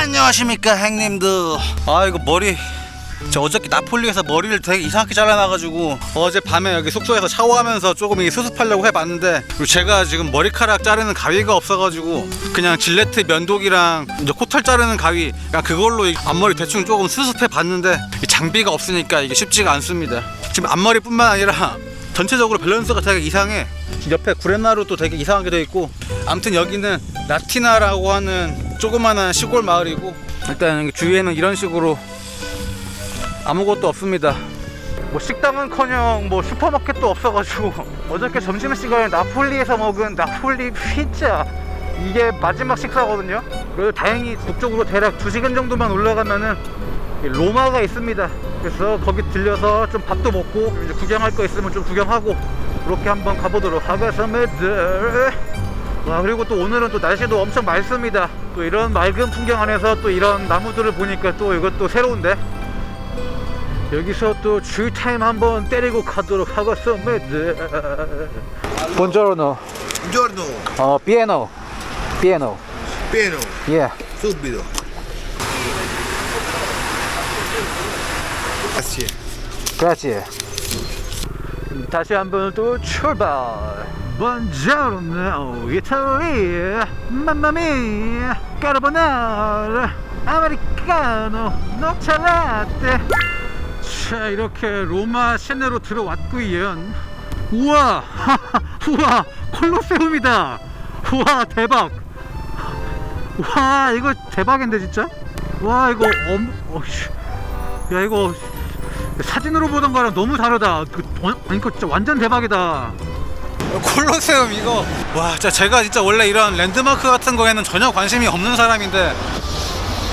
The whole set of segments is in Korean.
안녕하십니까 형님들. 아 이거 머리 저 어저께 나폴리에서 머리를 되게 이상하게 잘라놔가지고 어젯밤에 여기 숙소에서 샤워하면서 조금 이 수습하려고 해봤는데, 그리고 제가 지금 머리카락 자르는 가위가 없어가지고 그냥 질레트 면도기랑 이제 코털 자르는 가위 그냥 그걸로 앞머리 대충 조금 수습해봤는데 장비가 없으니까 이게 쉽지가 않습니다. 지금 앞머리뿐만 아니라 전체적으로 밸런스가 되게 이상해. 옆에 구레나루도 되게 이상하게 되어 있고, 아무튼 여기는 라티나라고 하는 조그마한 시골 마을이고, 일단 주위에는 이런 식으로 아무것도 없습니다. 뭐 식당은커녕 뭐 슈퍼마켓도 없어가지고 어저께 점심시간에 나폴리에서 먹은 나폴리 피자, 이게 마지막 식사거든요. 그래도 다행히 북쪽으로 대략 2시간 정도만 올라가면은 로마가 있습니다. 그래서 거기 들려서 좀 밥도 먹고 이제 구경할 거 있으면 좀 구경하고 그렇게 한번 가보도록 하겠습니다. 와, 그리고 또 오늘은 또 날씨도 엄청 맑습니다. 또 이런 맑은 풍경 안에서 또 이런 나무들을 보니까 또 이것도 새로운데, 여기서 또 주타임 한번 때리고 가도록 하겠습니다. Buongiorno. Buongiorno. Pieno. Pieno. Yeah. Subito. Grazie. Grazie. 다시 한번 또 출발. Buongiorno, Italy. Mamma mia. Carbonara. Americano. Noce latte. 자, 이렇게 로마 시내로 들어왔구요. 우와. 우와, 콜로세움이다. 우와, 대박. 와, 이거 대박인데 진짜. 와, 이거 야, 이거 사진으로 보던 거랑 너무 다르다. 이거 진짜 완전 대박이다. 콜로세움 이거, 와, 진짜 제가 진짜 원래 이런 랜드마크 같은 거에는 전혀 관심이 없는 사람인데,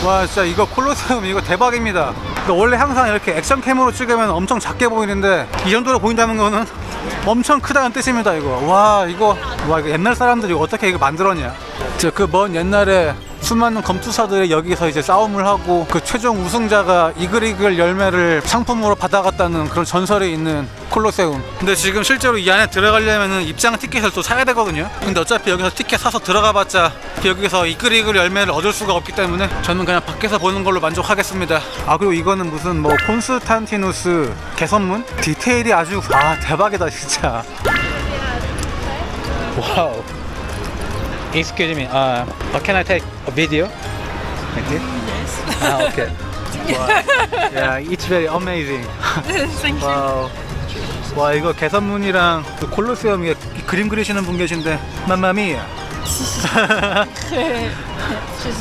와, 진짜 이거 콜로세움 이거 대박입니다. 원래 항상 이렇게 액션캠으로 찍으면 엄청 작게 보이는데 이 정도로 보인다는 거는 엄청 크다는 뜻입니다. 이거 와, 이거 옛날 사람들이 어떻게 이거 만들었냐. 그 먼 옛날에 수많은 검투사들이 여기서 이제 싸움을 하고 그 최종 우승자가 이글이글 열매를 상품으로 받아갔다는 그런 전설이 있는 콜로세움. 근데 지금 실제로 이 안에 들어가려면 입장 티켓을 또 사야 되거든요. 근데 어차피 여기서 티켓 사서 들어가봤자 여기서 이글이글 열매를 얻을 수가 없기 때문에 저는 그냥 밖에서 보는 걸로 만족하겠습니다. 아, 그리고 이거는 무슨 뭐 콘스탄티누스 개선문? 디테일이 아주 대박이다 진짜. 와우. Excuse me, can I take a video? Thank you. Yes. Okay. Wow. Yeah, it's very amazing. Thank you. 와우. 와, 이거 개선문이랑 그 콜로세움 위에 그림 그리시는 분 계신데, 맘마미야. She's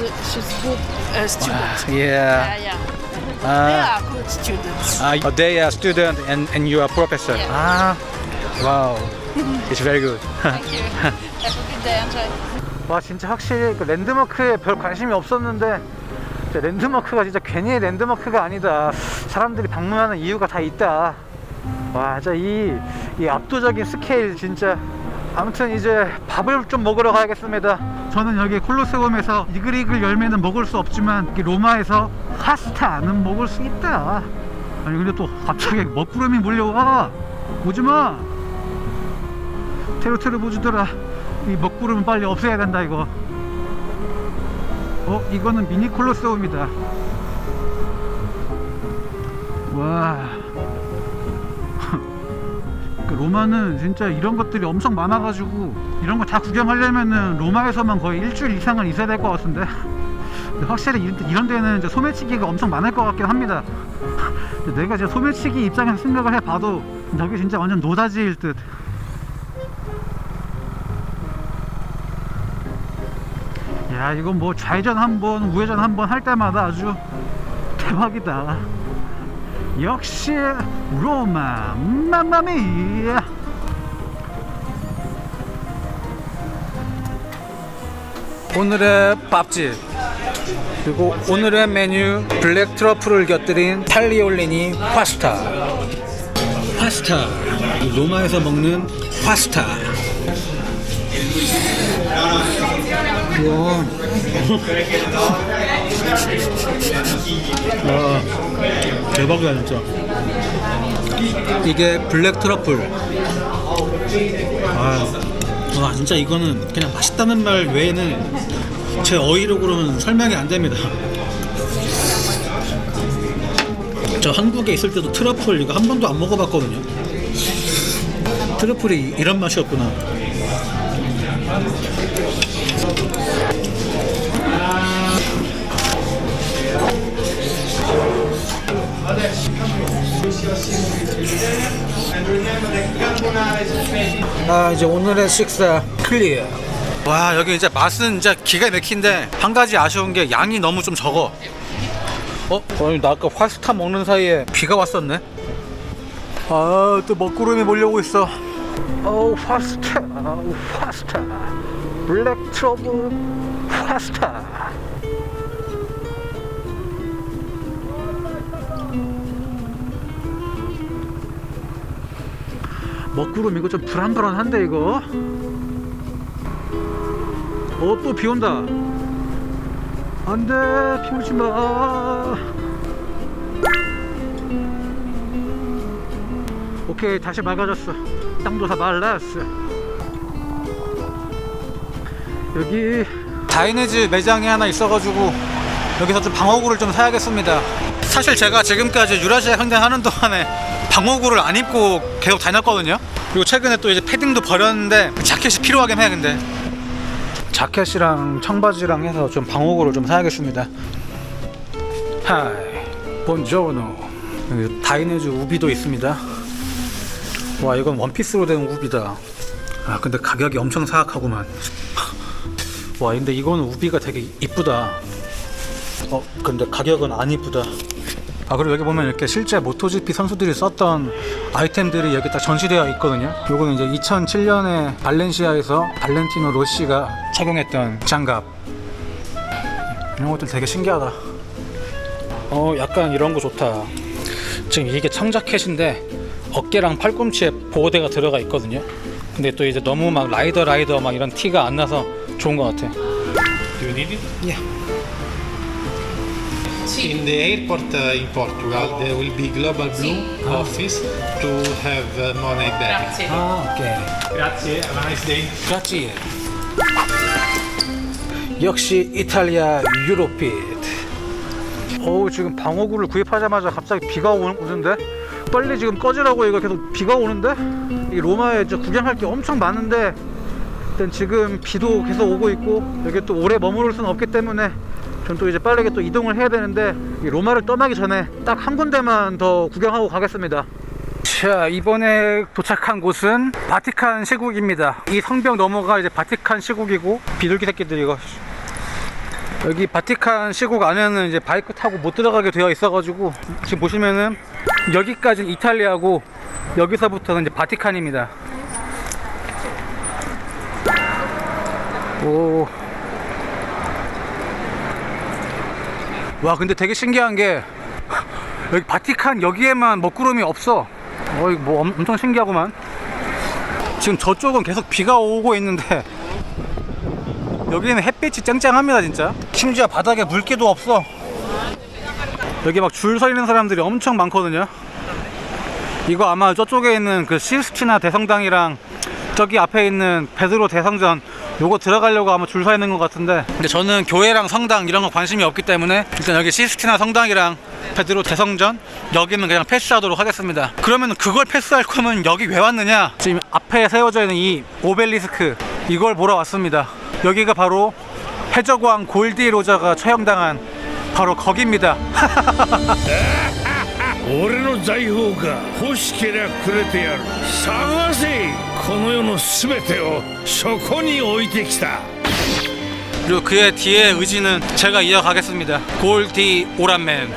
good student. Yeah. Yeah. They are good students. They are student and you are professor. Yeah. Wow. It's very good. Thank you. Have a good day. Enjoy. 와, 진짜 확실히 그 랜드마크에 별 관심이 없었는데 진짜 랜드마크가 진짜 괜히 랜드마크가 아니다. 사람들이 방문하는 이유가 다 있다. 와, 진짜 이 압도적인 스케일 진짜. 아무튼 이제 밥을 좀 먹으러 가야겠습니다. 저는 여기 콜로세움에서 이글이글 열매는 먹을 수 없지만 로마에서 파스타는 먹을 수 있다. 아니 근데 또 갑자기 먹구름이 몰려와. 오지마. 테루테루 보주더라. 이 먹구름은 빨리 없애야 된다 이거. 이거는 미니 콜로세움이다. 와. 로마는 진짜 이런 것들이 엄청 많아가지고 이런 거 다 구경하려면은 로마에서만 거의 일주일 이상은 있어야 될 것 같은데, 확실히 이런 데는 이제 소매치기가 엄청 많을 것 같긴 합니다. 내가 이제 소매치기 입장에서 생각을 해봐도 저게 진짜 완전 노다지일 듯. 야, 이건 뭐 좌회전 한번 우회전 한번 할 때마다 아주 대박이다. 역시 로마 맘마미야. 오늘의 밥집, 그리고 오늘의 메뉴 블랙 트러플을 곁들인 탈리올리니 파스타. 로마에서 먹는 파스타. 우와. 와, 대박이야 진짜. 이게 블랙 트러플. 와, 진짜 이거는 그냥 맛있다는 말 외에는 제 어휘력으로는 설명이 안 됩니다. 저 한국에 있을 때도 트러플 이거 한 번도 안 먹어봤거든요. 트러플이 이런 맛이었구나. 이제 오늘의 식사 클리어. 와, 여기 이제 맛은 진짜 기가 막힌데 한 가지 아쉬운 게 양이 너무 좀 적어. 나 아까 파스타 먹는 사이에 비가 왔었네. 또 먹구름이 몰려오고 있어. 파스타, 파스타, 블랙 트러블 파스타. 먹구름 이거 좀 불안불안한데 이거. 또 비 온다. 안돼, 비 오지 마. 오케이, 다시 맑아졌어. 땅도 다 말랐어. 여기 다이네즈 매장이 하나 있어가지고 여기서 좀 방어구를 좀 사야겠습니다. 사실 제가 지금까지 유라시아 횡단 하는 동안에 방어구를 안 입고 계속 다녔거든요. 그리고 최근에 또 이제 패딩도 버렸는데 자켓이 필요하긴 해. 근데 자켓이랑 청바지랑 해서 좀 방어구를 좀 사야겠습니다. 하이, 본조노. 여기 다이네즈 우비도 있습니다. 와, 이건 원피스로 된 우비다. 근데 가격이 엄청 사악하구만. 와, 근데 이거는 우비가 되게 이쁘다. 근데 가격은 안 이쁘다. 그리고 여기 보면 이렇게 실제 모토GP 선수들이 썼던 아이템들이 여기 딱 전시되어 있거든요. 요거는 이제 2007년에 발렌시아에서 발렌티노 로시가 착용했던 장갑. 이런 것들 되게 신기하다. 약간 이런 거 좋다. 지금 이게 청자켓인데 어깨랑 팔꿈치에 보호대가 들어가 있거든요. 근데 또 이제 너무 막 라이더 막 이런 티가 안 나서 좋은 것 같아. Do you need it? Yeah. In the airport in Portugal, there will be Global Blue office to have money back. Grazie. 오케이. Grazie, have a nice day. 그렇지. 역시 이탈리아 유로핏. 지금 방어구를 구입하자마자 갑자기 비가 오는데? 빨리 지금 꺼지라고. 이거 계속 비가 오는데? 이 로마에 구경할 게 엄청 많은데 일단 지금 비도 계속 오고 있고 여기 또 오래 머무를 수는 없기 때문에 전 또 이제 빠르게 또 이동을 해야 되는데 이 로마를 떠나기 전에 딱 한 군데만 더 구경하고 가겠습니다. 자, 이번에 도착한 곳은 바티칸 시국입니다. 이 성벽 너머가 이제 바티칸 시국이고, 비둘기 새끼들 이거. 여기 바티칸 시국 안에는 이제 바이크 타고 못 들어가게 되어 있어가지고 지금 보시면은 여기까지는 이탈리아고 여기서부터는 이제 바티칸입니다. 오. 와, 근데 되게 신기한 게 여기 바티칸 여기에만 먹구름이 없어. 이거 뭐 엄청 신기하구만. 지금 저쪽은 계속 비가 오고 있는데 여기는 햇빛이 쨍쨍합니다. 진짜 심지어 바닥에 물기도 없어. 여기 막 줄 서 있는 사람들이 엄청 많거든요. 이거 아마 저쪽에 있는 그 시스티나 대성당이랑 저기 앞에 있는 베드로 대성전 요거 들어가려고 아마 줄 서 있는 것 같은데, 근데 저는 교회랑 성당 이런 거 관심이 없기 때문에 일단 여기 시스티나 성당이랑 베드로 대성전 여기는 그냥 패스하도록 하겠습니다. 그러면 그걸 패스할 거면 여기 왜 왔느냐? 지금 앞에 세워져 있는 이 오벨리스크, 이걸 보러 왔습니다. 여기가 바로 해적왕 골디 로저가 처형당한 바로 거기입니다. 俺の財宝が欲しけりゃくれてやる。探せ、この世のすべてをそこに置いてきた。 그리고 그의 뒤의 의지는 제가 이어가겠습니다. 골디 오란맨.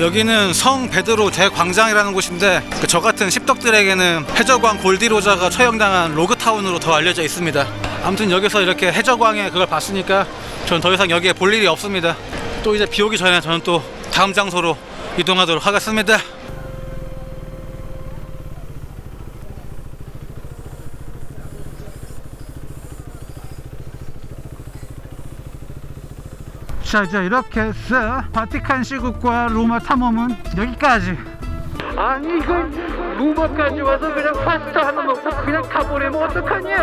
여기는 성 베드로 대광장이라는 곳인데 저 같은 십덕들에게는 해적왕 골디 로저가 처형당한 로그타운으로 더 알려져 있습니다. 아무튼 여기서 이렇게 해적왕의 그걸 봤으니까 전 더 이상 여기에 볼 일이 없습니다. 또 이제 비 오기 전에 저는 또 다음 장소로 이동하도록 하겠습니다. 자, 이제 이렇게 해서 바티칸 시국과 로마 탐험은 여기까지. 아니 이건 로마까지 와서 그냥 파스타 하나 먹고 그냥 가버리면 어떡하냐.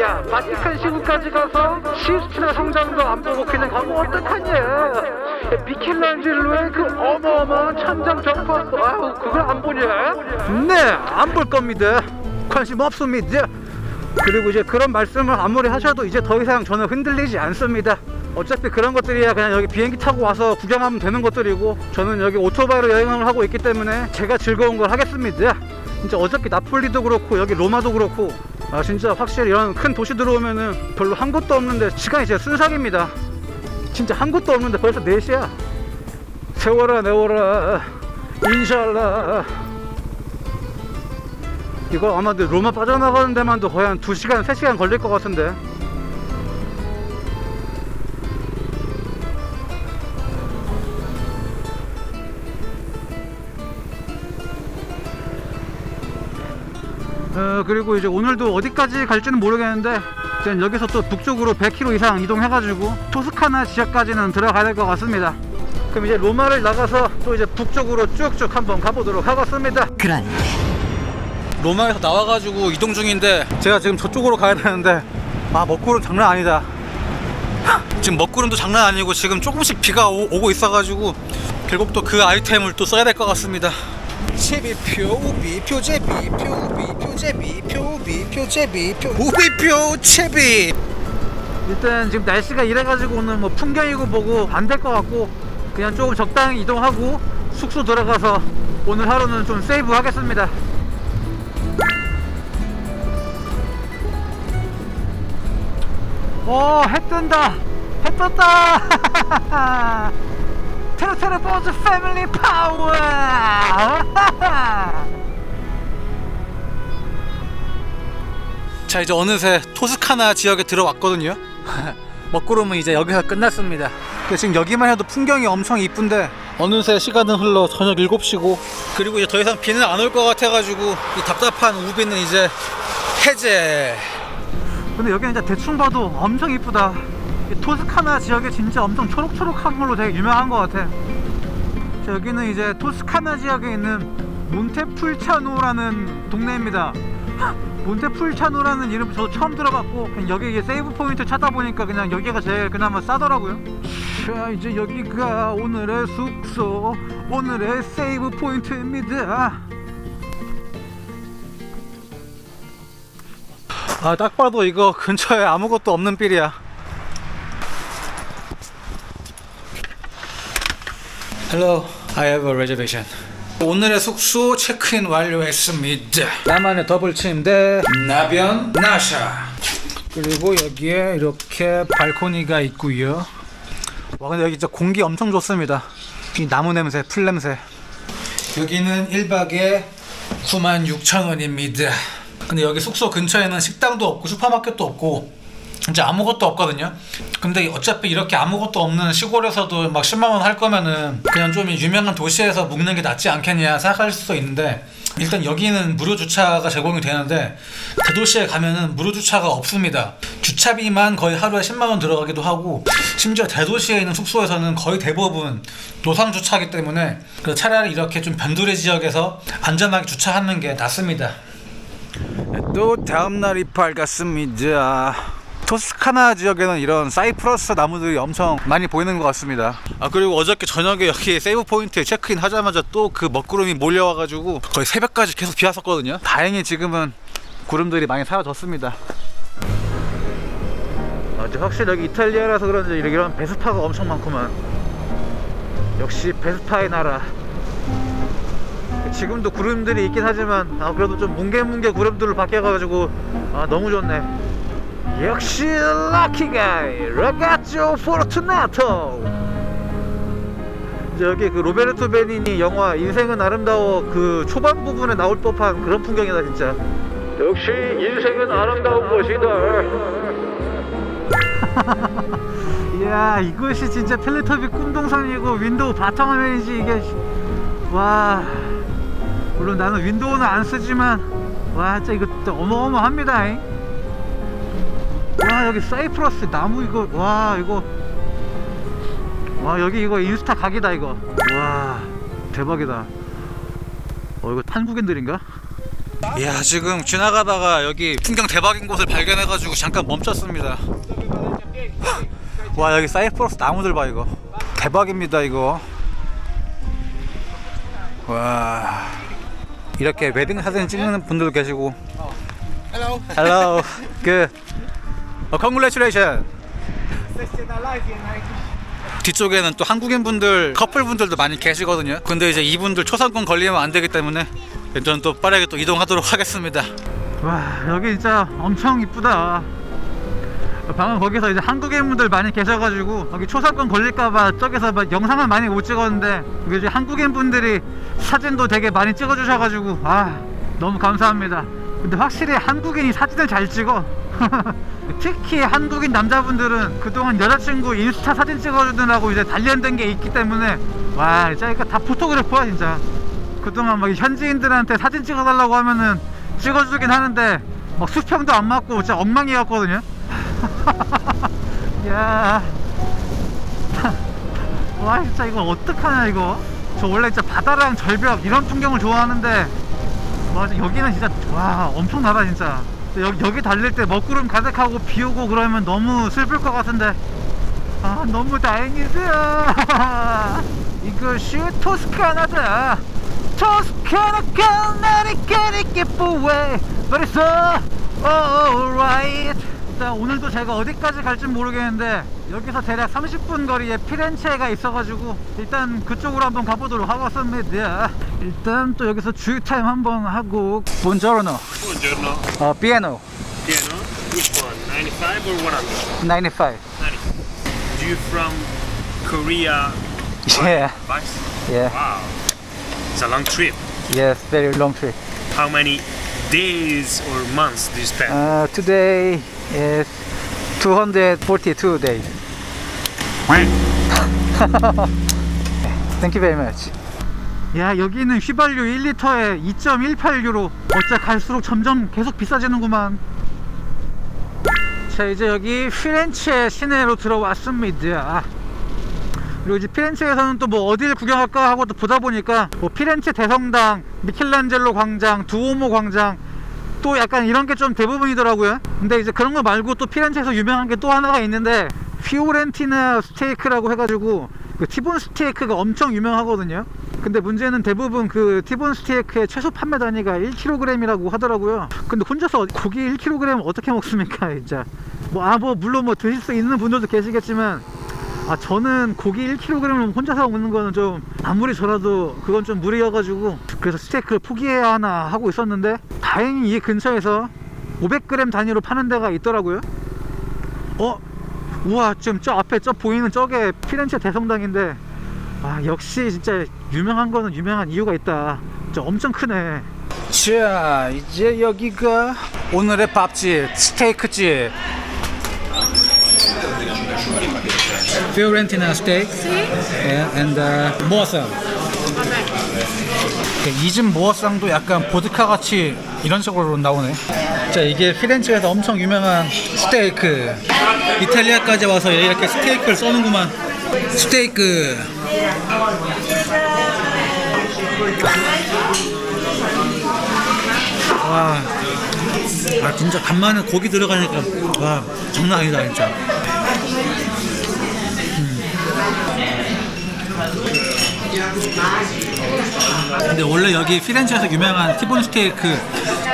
야, 바티칸 시국까지 가서 시스티나 성장도 안 보고 그냥 가면 어떡하냐. 미켈란젤로의 그 어마어마한 천장 장판, 아유 그걸 안 보냐? 네, 안 볼 겁니다. 관심 없습니다. 그리고 이제 그런 말씀을 아무리 하셔도 이제 더 이상 저는 흔들리지 않습니다. 어차피 그런 것들이야 그냥 여기 비행기 타고 와서 구경하면 되는 것들이고, 저는 여기 오토바이로 여행을 하고 있기 때문에 제가 즐거운 걸 하겠습니다. 진짜 어차피 나폴리도 그렇고 여기 로마도 그렇고, 아 진짜 확실히 이런 큰 도시 들어오면은 별로 한 곳도 없는데 시간이 진짜 순삭입니다. 진짜 한 곳도 없는데 벌써 4시야. 세워라 내워라 인샬라. 이거 아마 로마 빠져나가는 데만도 거의 한 2시간 3시간 걸릴 것 같은데. 그리고 이제 오늘도 어디까지 갈지는 모르겠는데 일단 여기서 또 북쪽으로 100km 이상 이동해가지고 토스카나 지역까지는 들어가야 될 것 같습니다. 그럼 이제 로마를 나가서 또 이제 북쪽으로 쭉쭉 한번 가보도록 하겠습니다. 로마에서 나와가지고 이동 중인데 제가 지금 저쪽으로 가야 되는데, 아 먹구름 장난 아니다. 지금 먹구름도 장난 아니고 지금 조금씩 비가 오고 있어가지고 결국 또 그 아이템을 또 써야 될 것 같습니다. 채비표, 우비표, 제비표, 우비표, 제비표, 우비표, 제비표, 우비표, 채비. 일단 지금 날씨가 이래가지고 오늘 뭐 풍경이고 뭐고 안 될 것 같고 그냥 조금 적당히 이동하고 숙소 들어가서 오늘 하루는 좀 세이브 하겠습니다. 오, 해 뜬다. 해 떴다. 테르테르 버즈 패밀리 파워. 자, 이제 어느새 토스카나 지역에 들어왔거든요. 먹구름은 이제 여기서 끝났습니다. 근데 지금 여기만 해도 풍경이 엄청 이쁜데 어느새 시간은 흘러 저녁 7시고, 그리고 이제 더 이상 비는 안 올 것 같아가지고 이 답답한 우비는 이제 해제. 근데 여기는 진짜 대충 봐도 엄청 이쁘다. 이 토스카나 지역에 진짜 엄청 초록초록한 걸로 되게 유명한 것 같아. 자, 여기는 이제 토스카나 지역에 있는 몬테풀차노라는 동네입니다. 몬테풀차노라는 이름 저도 처음 들어봤고, 그냥 여기 이제 세이브 포인트 찾다 보니까 그냥 여기가 제일 그나마 싸더라고요. 자, 이제 여기가 오늘의 숙소, 오늘의 세이브 포인트입니다. 아, 딱 봐도 이거 근처에 아무것도 없는 빌이야. Hello, I have a reservation. 오늘의 숙소 체크인 완료했습니다. 나만의 더블 침대, 나변, 나샤. 그리고 여기에 이렇게 발코니가 있고요. 와, 근데 여기 진짜 공기 엄청 좋습니다. 이 나무 냄새, 풀 냄새. 여기는 1박에 96,000원입니다. 근데 여기 숙소 근처에는 식당도 없고 슈퍼마켓도 없고 진짜 아무것도 없거든요. 근데 어차피 이렇게 아무것도 없는 시골에서도 막 10만원 할 거면은 그냥 좀 유명한 도시에서 묵는 게 낫지 않겠냐 생각할 수도 있는데, 일단 여기는 무료 주차가 제공이 되는데 대도시에 가면은 무료 주차가 없습니다. 주차비만 거의 하루에 10만원 들어가기도 하고, 심지어 대도시에 있는 숙소에서는 거의 대부분 노상 주차이기 때문에 차라리 이렇게 좀 변두리 지역에서 안전하게 주차하는 게 낫습니다. 또 다음날이 밝았습니다. 토스카나 지역에는 이런 사이프러스 나무들이 엄청 많이 보이는 것 같습니다. 아, 그리고 어저께 저녁에 여기 세이브 포인트에 체크인 하자마자 또 그 먹구름이 몰려와가지고 거의 새벽까지 계속 비 왔었거든요. 다행히 지금은 구름들이 많이 사라졌습니다. 확실히 여기 이탈리아라서 그런지 이런 베스파가 엄청 많구만. 역시 베스파의 나라. 지금도 구름들이 있긴 하지만 그래도 좀 뭉게뭉게 구름들을 바뀌어가지고 너무 좋네. 역시 럭키 가이 라가쪼 포르투나토. 여기 그 로베르토 베니니 영화 인생은 아름다워 그 초반 부분에 나올 법한 그런 풍경이다 진짜. 역시 인생은 아름다운 것이다. 이야, 이것이 진짜 텔레토비 꿈동산이고 윈도우 바탕화면이지 이게. 와, 물론 나는 윈도우는 안 쓰지만 와 진짜 이거 진짜 어마어마합니다. 와, 여기 사이프러스 나무 이거, 와 이거, 와 여기 이거 인스타 각이다 이거. 와 대박이다. 이거 한국인들인가? 이야, 지금 지나가다가 여기 풍경 대박인 곳을 발견해가지고 잠깐 멈췄습니다. 와 여기 사이프러스 나무들 봐 이거 대박입니다 이거. 와 이렇게 웨딩 사진 찍는 분들도 계시고. Hello. Good. Congratulations. 뒤쪽에는 또 한국인 분들 커플 분들도 많이 계시거든요. 근데 이제 이분들 초상권 걸리면 안 되기 때문에 저는 또 빠르게 또 이동하도록 하겠습니다. 와 여기 진짜 엄청 이쁘다. 방금 거기서 이제 한국인 분들 많이 계셔가지고 여기 초상권 걸릴까봐 저기서 막 영상은 많이 못 찍었는데 여기 이제 한국인 분들이 사진도 되게 많이 찍어주셔가지고 아 너무 감사합니다. 근데 확실히 한국인이 사진을 잘 찍어. 특히 한국인 남자분들은 그동안 여자친구 인스타 사진 찍어주느라고 이제 단련된 게 있기 때문에 와 진짜 이거 다 포토그래퍼야 진짜. 그동안 막 현지인들한테 사진 찍어달라고 하면은 찍어주긴 하는데 막 수평도 안 맞고 진짜 엉망이었거든요. 야, 와 진짜 이거 어떡하냐 이거. 저 원래 진짜 바다랑 절벽 이런 풍경을 좋아하는데 와 여기는 진짜 와 엄청나다 진짜. 여기 달릴 때 먹구름 가득하고 비 오고 그러면 너무 슬플 것 같은데 아 너무 다행이다. 이것이 토스카나다. 토스카나 까나리까리 뽀웨 But it's alright. 일단 오늘도 제가 어디까지 갈지 모르겠는데 여기서 대략 30분 거리에 피렌체가 있어가지고 일단 그쪽으로 한번 가보도록 하겠습니다. 일단 또 여기서 주유 타임 한번 하고. Buongiorno. Buongiorno. Piano. Piano? Which one? 95 or 100? 95. 95. Do you from Korea? Yeah. Bus? Yeah. Wow. It's a long trip. Yes, very long trip. How many days or months do you spend? Today is 242 days. Thank you very much. 야 여기는 휘발유 1리터에 2.18유로. 어째 갈수록 점점 계속 비싸지는구만. 자 이제 여기 피렌체 시내로 들어왔습니다. 그리고 이제 피렌체에서는 또 뭐 어딜 구경할까 하고 또 보다 보니까 뭐 피렌체 대성당, 미켈란젤로 광장, 두오모 광장 또 약간 이런 게 좀 대부분이더라고요. 근데 이제 그런 거 말고 또 피렌체에서 유명한 게 또 하나가 있는데 피오렌티나 스테이크라고 해가지고 그 티본 스테이크가 엄청 유명하거든요. 근데 문제는 대부분 그 티본 스테이크의 최소 판매 단위가 1kg이라고 하더라고요. 근데 혼자서 고기 1kg 어떻게 먹습니까 진짜. 물론 뭐 드실 수 있는 분들도 계시겠지만 저는 고기 1kg을 혼자서 먹는 거는 좀 아무리 저라도 그건 좀 무리여가지고 그래서 스테이크를 포기해야 하나 하고 있었는데 다행히 이 근처에서 500g 단위로 파는 데가 있더라고요. 우와 지금 저 앞에 저 보이는 저게 피렌체 대성당인데 역시 진짜 유명한 거는 유명한 이유가 있다. 진짜 엄청 크네. 자 이제 여기가 오늘의 밥집 스테이크집. Fiorentina steak and 모어상. 이 집 모어상도 약간 보드카 같이 이런 식으로 나오네. 자 이게 피렌체에서 엄청 유명한 스테이크. 이탈리아까지 와서 이렇게 스테이크를 써는구만. 스테이크. 와, 진짜 간만에 고기 들어가니까 와 장난 아니다 진짜. 근데 원래 여기 피렌체에서 유명한 티본 스테이크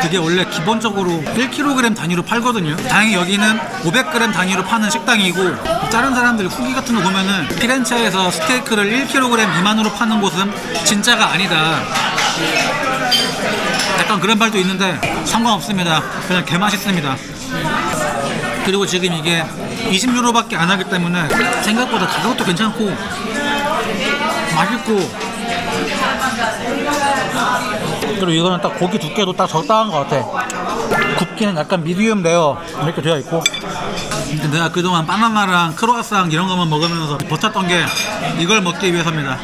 그게 원래 기본적으로 1kg 단위로 팔거든요. 다행히 여기는 500g 단위로 파는 식당이고 다른 사람들 후기 같은 거 보면은 피렌체에서 스테이크를 1kg 미만으로 파는 곳은 진짜가 아니다 약간 그런 말도 있는데 상관없습니다. 그냥 개맛있습니다. 그리고 지금 이게 20유로밖에 안 하기 때문에 생각보다 가격도 괜찮고 맛있고. 그리고 이거는 딱 고기 두께도 딱 적당한 것 같아. 굽기는 약간 미디움 레어 이렇게 되어 있고. 근데 내가 그동안 바나나랑 크로아상 이런 것만 먹으면서 버텼던 게 이걸 먹기 위해서입니다.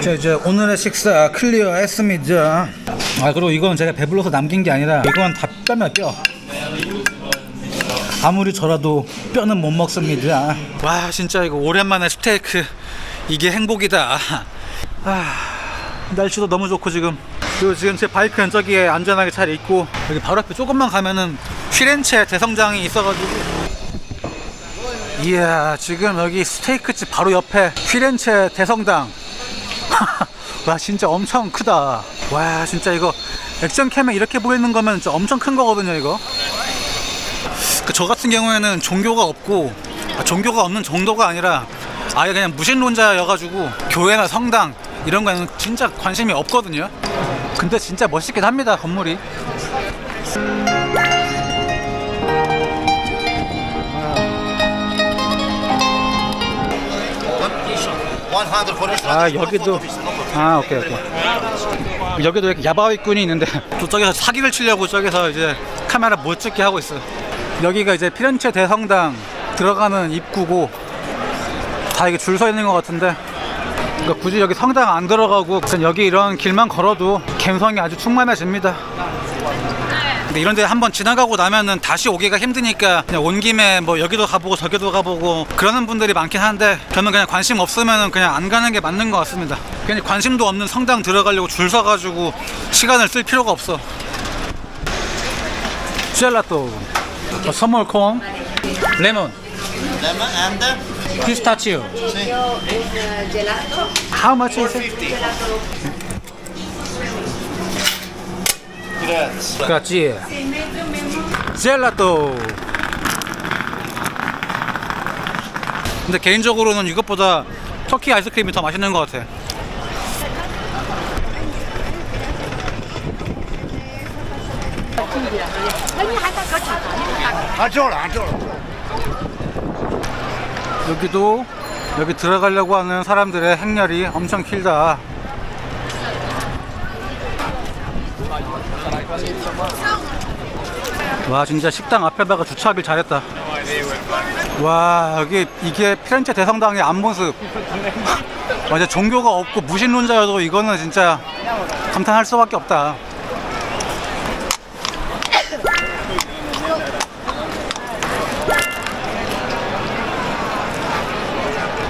자 이제 오늘의 식사 클리어 했습니다. 그리고 이건 제가 배불러서 남긴 게 아니라 이건 다 뼈면 뼈. 아무리 저라도 뼈는 못 먹습니다. 와 진짜 이거 오랜만에 스테이크 이게 행복이다. 날씨도 너무 좋고 지금 그리고 지금 제 바이크는 저기에 안전하게 잘 있고, 여기 바로 앞에 조금만 가면은 피렌체 대성당이 있어가지고, 이야, 지금 여기 스테이크집 바로 옆에 피렌체 대성당. 와, 진짜 엄청 크다. 와, 진짜 이거 액션캠에 이렇게 보이는 거면 진짜 엄청 큰 거거든요, 이거. 저 같은 경우에는 종교가 없고, 종교가 없는 정도가 아니라 아예 그냥 무신론자여가지고 교회나 성당 이런 거는 진짜 관심이 없거든요. 근데 진짜 멋있긴 합니다, 건물이. 아, 여기도, 아, 오케이. 여기도 이렇게 야바위꾼이 있는데, 또 저기서 사기를 치려고 저기서 이제 카메라 못 찍게 하고 있어요. 여기가 이제 피렌체 대성당 들어가는 입구고, 다 이게 줄 서 있는 것 같은데, 그러니까 굳이 여기 성당 안 들어가고 그냥 여기 이런 길만 걸어도 감성이 아주 충만해집니다. 근데 이런 데 한번 지나가고 나면은 다시 오기가 힘드니까 그냥 온 김에 뭐 여기도 가보고 저기도 가보고 그러는 분들이 많긴 한데, 저는 그냥 관심 없으면은 그냥 안 가는 게 맞는 것 같습니다. 괜히 관심도 없는 성당 들어가려고 줄 서가지고 시간을 쓸 필요가 없어. 젤라또, 선물 콘, 레몬, 피스타치오. How much is it? Grazie. 젤라또. 근데 개인적으로는 이것보다 터키 아이스크림이 더 맛있는 것 같아. 여기도 여기 들어가려고 하는 사람들의 행렬이 엄청 길다. 와, 진짜 식당 앞에다가 주차하길 잘했다. 와, 여기 이게 피렌체 대성당의 앞모습. 완전 종교가 없고 무신론자여도 이거는 진짜 감탄할 수밖에 없다.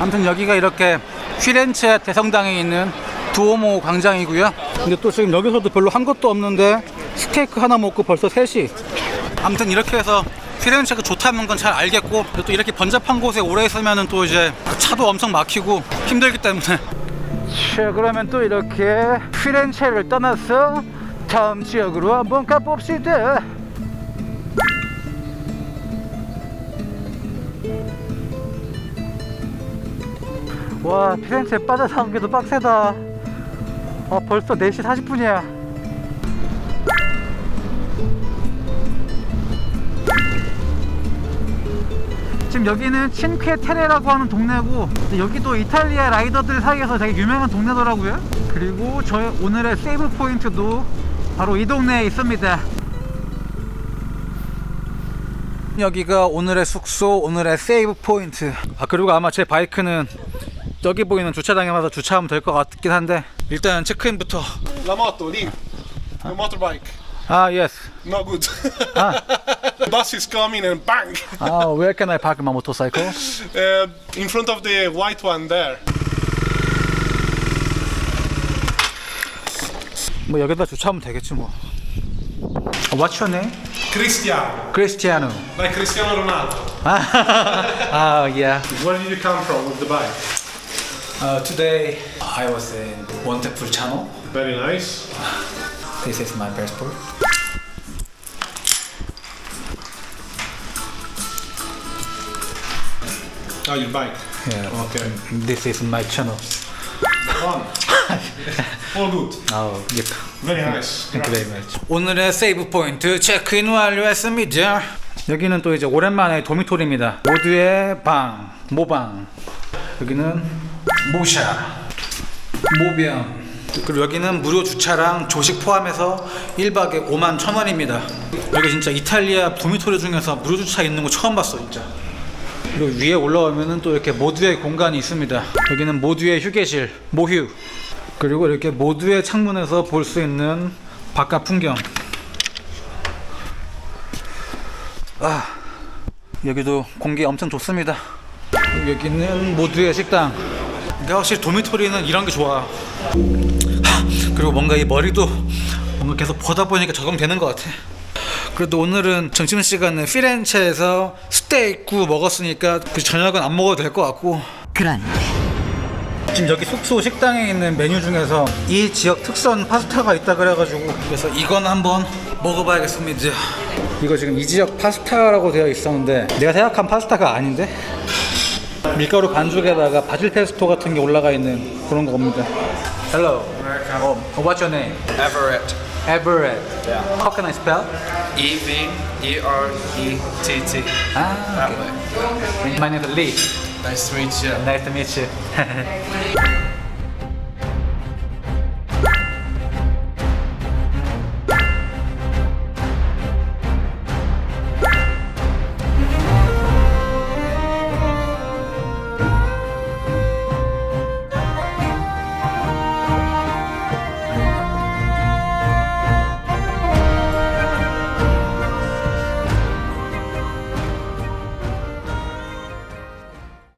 아무튼 여기가 이렇게 피렌체 대성당에 있는 두오모 광장이고요. 근데 또 지금 여기서도 별로 한 것도 없는데 스테이크 하나 먹고 벌써 3시. 아무튼 이렇게 해서 피렌체가 좋다는 건 잘 알겠고, 또 이렇게 번잡한 곳에 오래 있으면 또 이제 차도 엄청 막히고 힘들기 때문에. 자, 그러면 또 이렇게 피렌체를 떠나서 다음 지역으로 한번 가봅시다. 와, 피렌체 빠져나오기도 빡세다. 벌써 4시 40분이야 지금 여기는 친퀘테레라고 하는 동네고, 여기도 이탈리아 라이더들 사이에서 되게 유명한 동네더라고요. 그리고 저희 오늘의 세이브 포인트도 바로 이 동네에 있습니다. 여기가 오늘의 숙소, 오늘의 세이브 포인트. 그리고 아마 제 바이크는 여기 보이는 주차장에 와서 주차하면 될 것 같긴 한데, 일단 체크인부터. La moto lì, the motorbike. Yes. No good. The bus is coming and bang. Where can I park my motorcycle? In front of the white one there. 뭐 여기다 주차하면 되겠지 뭐. What's your name? Cristiano, Cristiano. like Cristiano Ronaldo. Yeah. Where did you come from with the bike? Today I was in Montepulciano. Very nice. This is my passport. Oh, your bike. Yeah. Okay. This is my channel. On. All good. Yep. Very nice. Thank you very much. 오늘의 세이브 포인트 체크인 완료했습니다. 여기는 또 이제 오랜만에 도미토리입니다. 모두의 방, 모방. 여기는 모샤, 모병. 그리고 여기는 무료 주차랑 조식 포함해서 1박에 51,000원입니다. 여기 진짜 이탈리아 도미토리 중에서 무료 주차 있는 거 처음 봤어, 진짜. 그리고 위에 올라오면은 또 이렇게 모두의 공간이 있습니다. 여기는 모두의 휴게실, 모휴. 그리고 이렇게 모두의 창문에서 볼 수 있는 바깥 풍경. 여기도 공기 엄청 좋습니다. 여기는 모두의 식당. 근데 확실히 도미토리는 이런 게 좋아. 그리고 뭔가 이 머리도 뭔가 계속 보다 보니까 적응되는 것 같아. 그래도 오늘은 점심시간에 피렌체에서 스테이크 먹었으니까 굳이 저녁은 안 먹어도 될 것 같고. 지금 여기 숙소 식당에 있는 메뉴 중에서 이 지역 특선 파스타가 있다 그래가지고 그래서 이건 한번 먹어봐야겠습니다. 이거 지금 이 지역 파스타라고 되어 있었는데 내가 생각한 파스타가 아닌데? 밀가루 반죽에다가 바질 페스토 같은 게 올라가 있는 그런 겁니다. Hello. What's your name? Everett. Everett. Yeah. How can I spell? E-V-E-R-E-T-T. Ah, That okay. way. My name is Lee. Nice to meet you. Nice to meet you.